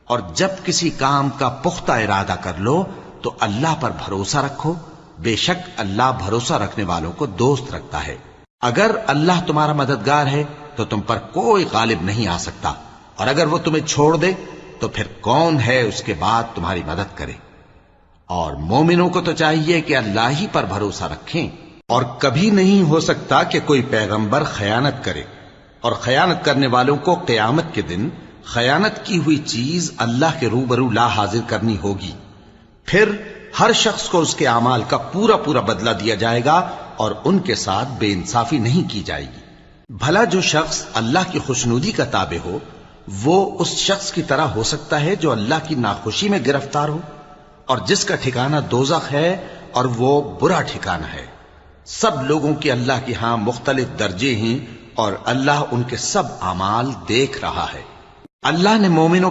اور جب کسی کام کا پختہ ارادہ کر لو تو اللہ پر بھروسہ رکھو، بے شک اللہ بھروسہ رکھنے والوں کو دوست رکھتا ہے۔ اگر اللہ تمہارا مددگار ہے تو تم پر کوئی غالب نہیں آ سکتا، اور اگر وہ تمہیں چھوڑ دے تو پھر کون ہے اس کے بعد تمہاری مدد کرے۔ اور مومنوں کو تو چاہیے کہ اللہ ہی پر بھروسہ رکھیں، اور کبھی نہیں ہو سکتا کہ کوئی پیغمبر خیانت کرے، اور خیانت کرنے والوں کو قیامت کے دن خیانت کی ہوئی چیز اللہ کے روبرو لا حاضر کرنی ہوگی، پھر ہر شخص کو اس کے اعمال کا پورا پورا بدلہ دیا جائے گا، اور ان کے ساتھ بے انصافی نہیں کی جائے گی۔ بھلا جو شخص اللہ کی خوشنودی کا تابع ہو وہ اس شخص کی طرح ہو سکتا ہے جو اللہ کی ناخوشی میں گرفتار ہو، اور جس کا ٹھکانہ دوزخ ہے اور وہ برا ٹھکانہ ہے۔ سب لوگوں کے اللہ کے ہاں مختلف درجے ہیں، اور اللہ ان کے سب اعمال دیکھ رہا ہے۔ اللہ نے مومنوں